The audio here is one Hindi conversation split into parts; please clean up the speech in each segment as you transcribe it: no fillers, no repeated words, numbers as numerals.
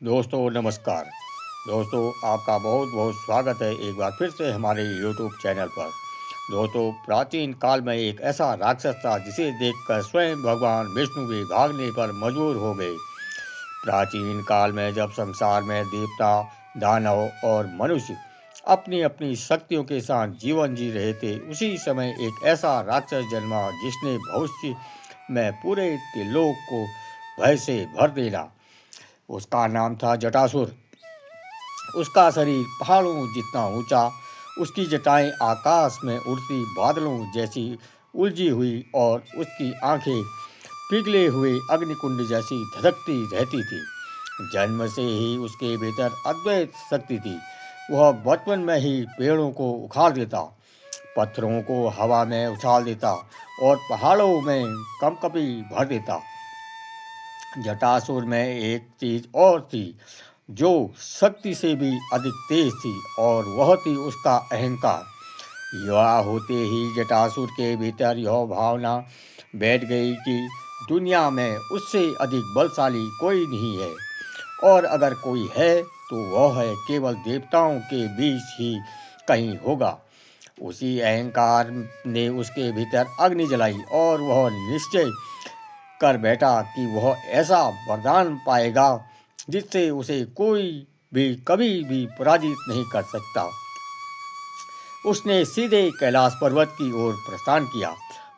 दोस्तों नमस्कार। दोस्तों आपका बहुत बहुत स्वागत है एक बार फिर से हमारे यूट्यूब चैनल पर। दोस्तों प्राचीन काल में एक ऐसा राक्षस था जिसे देखकर स्वयं भगवान विष्णु भी भागने पर मजबूर हो गए। प्राचीन काल में जब संसार में देवता, दानव और मनुष्य अपनी अपनी शक्तियों के साथ जीवन जी रहे थे, उसी समय एक ऐसा राक्षस जन्मा जिसने भविष्य में पूरे त्रिलोक को भय से भर देना। उसका नाम था जटासुर। उसका शरीर पहाड़ों जितना ऊंचा, उसकी जटाएं आकाश में उड़ती बादलों जैसी उलझी हुई और उसकी आंखें पिघले हुए अग्निकुंड जैसी धधकती रहती थी। जन्म से ही उसके भीतर अद्वैत शक्ति थी। वह बचपन में ही पेड़ों को उखाड़ देता, पत्थरों को हवा में उछाल देता और पहाड़ों में कंपकपी भर देता। जटासुर में एक चीज और थी जो शक्ति से भी अधिक तेज थी, और वह थी उसका अहंकार। युवा होते ही जटासुर के भीतर यह भावना बैठ गई कि दुनिया में उससे अधिक बलशाली कोई नहीं है, और अगर कोई है तो वह है केवल देवताओं के बीच ही कहीं होगा। उसी अहंकार ने उसके भीतर अग्नि जलाई और वह निश्चय कर बैठा कि वह ऐसा वरदान पाएगा जिससे उसे कोई भी कभी भी पराजित नहीं कर सकता। उसने सीधे कैलाश पर्वत की ओर प्रस्थान किया,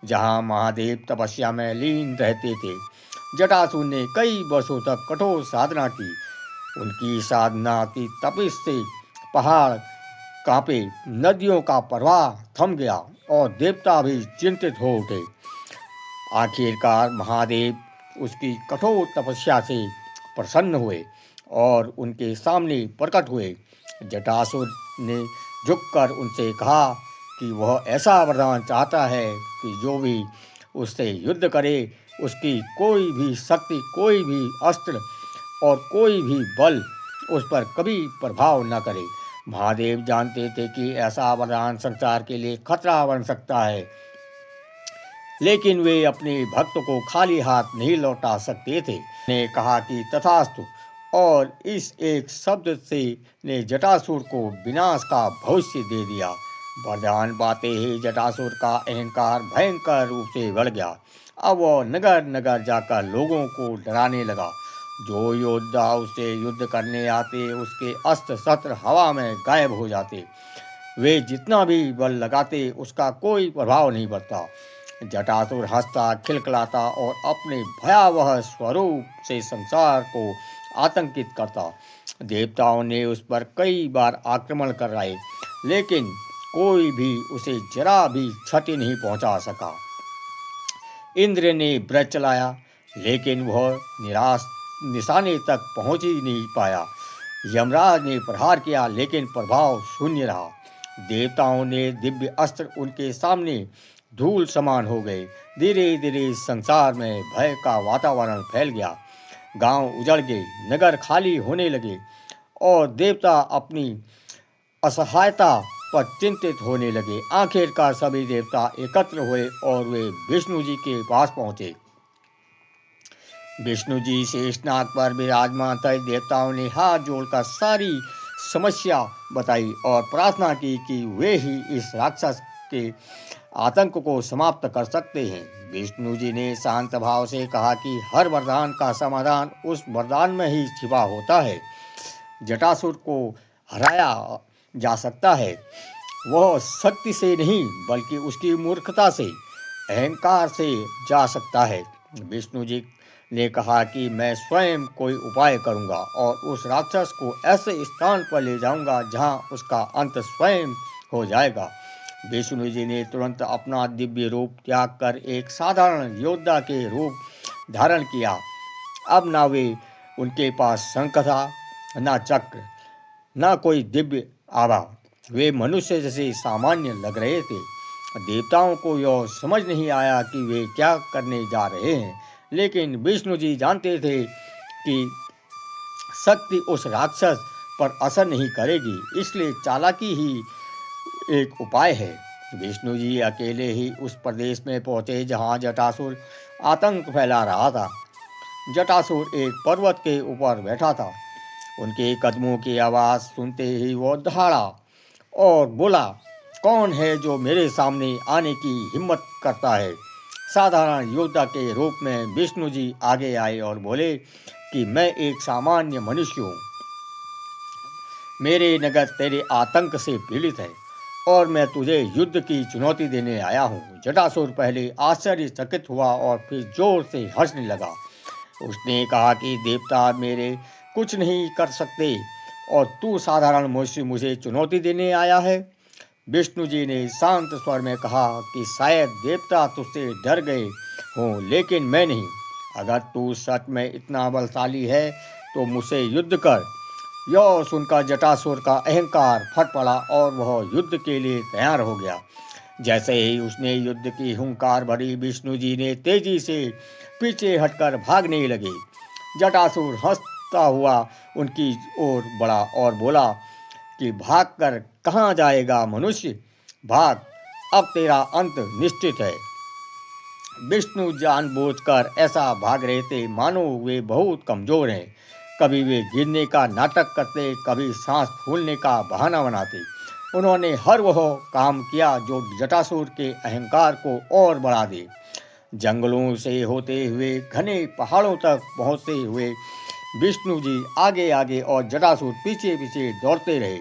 जहां महादेव तपस्या में लीन रहते थे। जटासुर ने कई वर्षों तक कठोर साधना की। उनकी साधना की तपिश से पहाड़ कांपे, नदियों का प्रवाह थम गया और देवता भी चिंतित हो उठे। आखिरकार महादेव उसकी कठोर तपस्या से प्रसन्न हुए और उनके सामने प्रकट हुए। जटासुर ने झुककर उनसे कहा कि वह ऐसा वरदान चाहता है कि जो भी उससे युद्ध करे, उसकी कोई भी शक्ति, कोई भी अस्त्र और कोई भी बल उस पर कभी प्रभाव न करे। महादेव जानते थे कि ऐसा वरदान संसार के लिए खतरा बन सकता है, लेकिन वे अपने भक्त को खाली हाथ नहीं लौटा सकते थे। ने कहा कि तथास्तु, और इस एक शब्द से ने जटासुर को विनाश का भविष्य दे दिया। वरदान पाते ही जटासुर का अहंकार भयंकर रूप से बढ़ गया। अब वह नगर नगर जाकर लोगों को डराने लगा। जो योद्धा उससे युद्ध करने आते, उसके अस्त्र शस्त्र हवा में गायब हो जाते। वे जितना भी बल लगाते, उसका कोई प्रभाव नहीं पड़ता। जटासुर हंसता, खिलखिलाता और अपने भयावह स्वरूप से संसार को आतंकित करता। देवताओं ने उस पर कई बार आक्रमण कराए, लेकिन कोई भी उसे जरा भी क्षति नहीं पहुंचा सका। इंद्र ने ब्रज चलाया, लेकिन वह निशाने तक पहुंच ही नहीं पाया। यमराज ने प्रहार किया, लेकिन प्रभाव शून्य रहा। देवताओं ने दिव्य अस्त्र उनके सामने धूल समान हो गए। धीरे धीरे संसार में भय का वातावरण फैल गया। गांव उजड़ गए, नगर खाली होने लगे और देवता अपनी असहायता पर चिंतित होने लगे। आखिरकार सभी देवता एकत्र हुए और वे विष्णु जी के पास पहुंचे। विष्णु जी शेषनाग पर विराजमान थे। देवताओं ने हाथ जोड़कर सारी समस्या बताई और प्रार्थना की कि वे ही इस राक्षस के आतंक को समाप्त कर सकते हैं। विष्णु जी ने शांत भाव से कहा कि हर वरदान का समाधान उस वरदान में ही छिपा होता है। जटासुर को हराया जा सकता है, वह शक्ति से नहीं बल्कि उसकी मूर्खता से, अहंकार से जा सकता है। विष्णु जी ने कहा कि मैं स्वयं कोई उपाय करूंगा और उस राक्षस को ऐसे स्थान पर ले जाऊंगा जहां उसका अंत स्वयं हो जाएगा। विष्णु जी ने तुरंत अपना दिव्य रूप त्याग कर एक साधारण योद्धा के रूप धारण किया। अब ना वे उनके पास शंख था, ना चक्र, ना कोई दिव्य आभा। वे मनुष्य जैसे सामान्य लग रहे थे। देवताओं को यह समझ नहीं आया कि वे क्या करने जा रहे हैं, लेकिन विष्णु जी जानते थे कि शक्ति उस राक्षस पर असर नहीं करेगी, इसलिए चालाकी ही एक उपाय है। विष्णु जी अकेले ही उस प्रदेश में पहुंचे जहां जटासुर आतंक फैला रहा था। जटासुर एक पर्वत के ऊपर बैठा था। उनके कदमों की आवाज़ सुनते ही वो दहाड़ा और बोला, कौन है जो मेरे सामने आने की हिम्मत करता है? साधारण योद्धा के रूप में विष्णु जी आगे आए और बोले कि मैं एक सामान्य मनुष्य हूँ। मेरे नगर तेरे आतंक से पीड़ित है और मैं तुझे युद्ध की चुनौती देने आया हूँ। जटासुर पहले आश्चर्यचकित हुआ और फिर जोर से हंसने लगा। उसने कहा कि देवता मेरे कुछ नहीं कर सकते और तू साधारण मनुष्य मुझे चुनौती देने आया है। विष्णु जी ने शांत स्वर में कहा कि शायद देवता तुझसे डर गए हों, लेकिन मैं नहीं। अगर तू सच में इतना बलशाली है तो मुझसे युद्ध कर। यह सुनकर जटासुर का अहंकार फट पड़ा और वह युद्ध के लिए तैयार हो गया। जैसे ही उसने युद्ध की हुंकार भरी, विष्णु जी ने तेजी से पीछे हटकर भागने लगे। जटासुर हंसता हुआ उनकी ओर बढ़ा और बोला कि भागकर कहाँ जाएगा मनुष्य, भाग, अब तेरा अंत निश्चित है। विष्णु जानबूझकर ऐसा भाग रहे थे मानो वे बहुत कमजोर हैं। कभी वे गिरने का नाटक करते, कभी सांस फूलने का बहाना बनाते। उन्होंने हर वह काम किया जो जटासुर के अहंकार को और बढ़ा दे। जंगलों से होते हुए घने पहाड़ों तक पहुँचते हुए विष्णु जी आगे आगे और जटासुर पीछे पीछे दौड़ते रहे।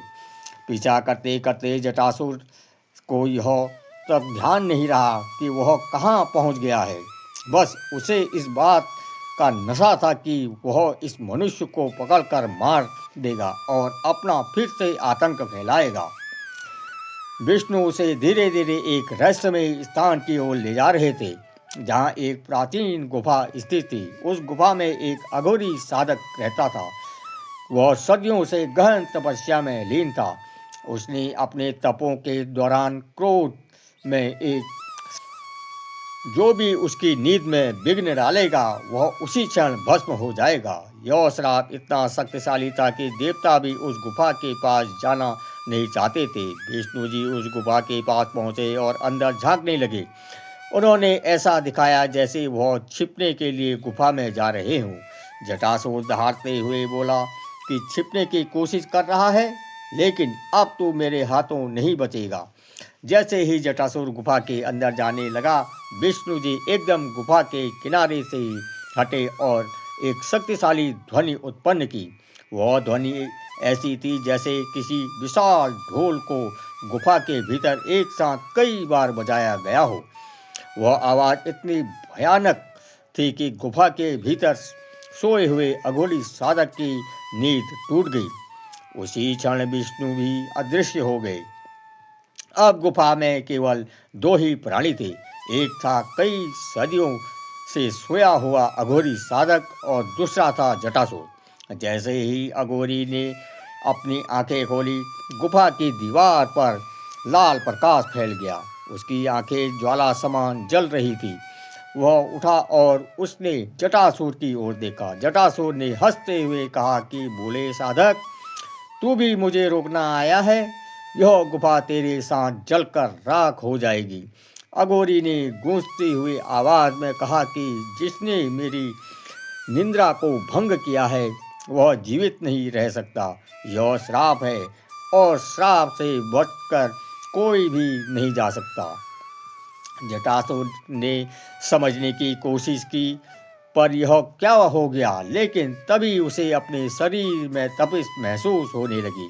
पीछा करते करते जटासुर को यह तब ध्यान नहीं रहा कि वह कहाँ पहुँच गया है। बस उसे इस बात का नशा था कि वह इस मनुष्य को पकड़कर मार देगा और अपना फिर से आतंक फैलाएगा। विष्णु उसे धीरे धीरे एक रहस्यमय स्थान की ओर ले जा रहे थे, जहाँ एक प्राचीन गुफा स्थित थी। उस गुफा में एक अघोरी साधक रहता था। वह सदियों से गहन तपस्या में लीन था। उसने अपने तपों के दौरान क्रोध में एक जो भी उसकी नींद में विघ्न डालेगा वह उसी क्षण भस्म हो जाएगा। यह श्राप इतना शक्तिशाली था कि देवता भी उस गुफा के पास जाना नहीं चाहते थे। विष्णु जी उस गुफा के पास पहुँचे और अंदर झांकने लगे। उन्होंने ऐसा दिखाया जैसे वह छिपने के लिए गुफा में जा रहे हों। जटासुर दहाड़ते हुए बोला कि छिपने की कोशिश कर रहा है, लेकिन अब तू मेरे हाथों नहीं बचेगा। जैसे ही जटासुर गुफा के अंदर जाने लगा, विष्णु जी एकदम गुफा के किनारे से हटे और एक शक्तिशाली ध्वनि उत्पन्न की। वह ध्वनि ऐसी थी जैसे किसी विशाल ढोल को गुफा के भीतर एक साथ कई बार बजाया गया हो। वह आवाज़ इतनी भयानक थी कि गुफा के भीतर सोए हुए अघोरी साधक की नींद टूट गई। उसी क्षण विष्णु भी अदृश्य हो गए। अब गुफा में केवल दो ही प्राणी थे। एक था कई सदियों से सोया हुआ अघोरी साधक और दूसरा था जटासुर। जैसे ही अघोरी ने अपनी आंखें खोली, गुफा की दीवार पर लाल प्रकाश फैल गया। उसकी आंखें ज्वाला समान जल रही थी। वह उठा और उसने जटासुर की ओर देखा। जटासुर ने हंसते हुए कहा कि भोले साधक, तू भी मुझे रोकना आया है? यह गुफा तेरे साथ जलकर राख हो जाएगी। अघोरी ने गूंजती हुई आवाज में कहा कि जिसने मेरी निंद्रा को भंग किया है वह जीवित नहीं रह सकता। यह श्राप है और श्राप से बचकर कोई भी नहीं जा सकता। जटासुर ने समझने की कोशिश की पर यह क्या हो गया, लेकिन तभी उसे अपने शरीर में तपिश महसूस होने लगी।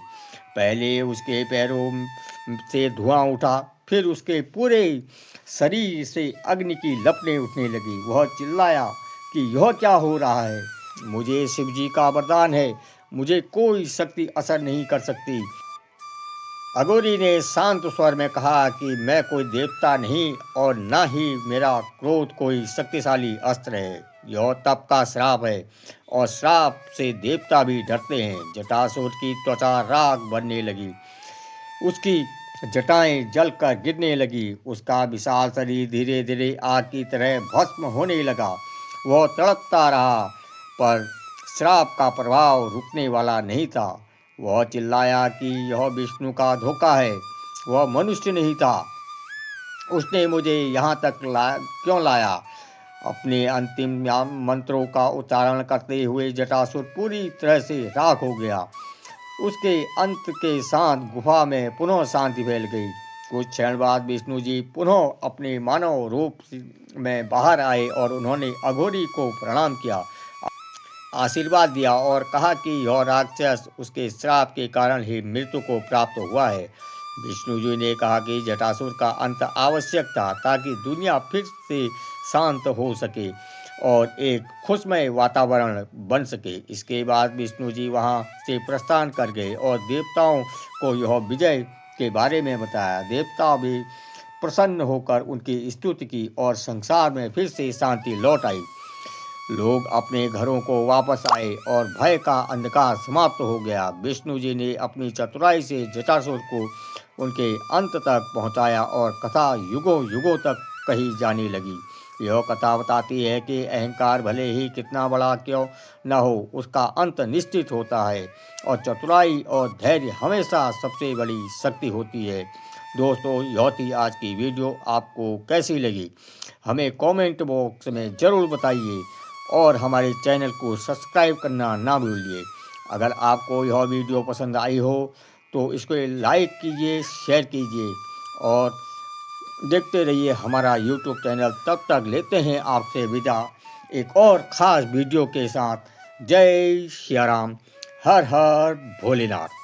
पहले उसके पैरों से धुआं उठा, फिर उसके पूरे शरीर से अग्नि की लपटें उठने लगी। वह चिल्लाया कि यह क्या हो रहा है? मुझे शिवजी का वरदान है, मुझे कोई शक्ति असर नहीं कर सकती। अघोरी ने शांत स्वर में कहा कि मैं कोई देवता नहीं और न ही मेरा क्रोध कोई शक्तिशाली अस्त्र है। यह तप का श्राप है और श्राप से देवता भी डरते हैं। जटासुर की त्वचा राख बनने लगी, उसकी जटाएं जलकर गिरने लगी। उसका विशाल शरीर धीरे धीरे आग की तरह भस्म होने लगा। वह तड़पता रहा पर श्राप का प्रभाव रुकने वाला नहीं था। वह चिल्लाया कि यह विष्णु का धोखा है, वह मनुष्य नहीं था। उसने मुझे यहाँ तक क्यों लाया? अपने अंतिम मंत्रों का उच्चारण करते हुए जटासुर पूरी तरह से राख हो गया। उसके अंत के साथ गुफा में पुनः शांति फैल गई। कुछ क्षण बाद विष्णु जी पुनः अपने मानव रूप में बाहर आए और उन्होंने अघोरी को प्रणाम किया, आशीर्वाद दिया और कहा कि यह राक्षस उसके श्राप के कारण ही मृत्यु को प्राप्त हुआ है। विष्णु जी ने कहा कि जटासुर का अंत आवश्यक था ताकि दुनिया फिर से शांत हो सके और एक खुशमय वातावरण बन सके। इसके बाद विष्णु जी वहां से प्रस्थान कर गए और देवताओं को यह विजय के बारे में बताया। देवता भी प्रसन्न होकर उनकी स्तुति की और संसार में फिर से शांति लौट आई। लोग अपने घरों को वापस आए और भय का अंधकार समाप्त हो गया। विष्णु जी ने अपनी चतुराई से जटासुर को उनके अंत तक पहुंचाया और कथा युगों युगों तक कही जाने लगी। यह कथा बताती है कि अहंकार भले ही कितना बड़ा क्यों न हो, उसका अंत निश्चित होता है और चतुराई और धैर्य हमेशा सबसे बड़ी शक्ति होती है। दोस्तों, यह थी आज की वीडियो। आपको कैसी लगी हमें कमेंट बॉक्स में ज़रूर बताइए और हमारे चैनल को सब्सक्राइब करना ना भूलिए। अगर आपको यह वीडियो पसंद आई हो तो इसको लाइक कीजिए, शेयर कीजिए और देखते रहिए हमारा यूट्यूब चैनल। तब तक लेते हैं आपसे विदा एक और ख़ास वीडियो के साथ। जय सिया राम, हर हर भोलेनाथ।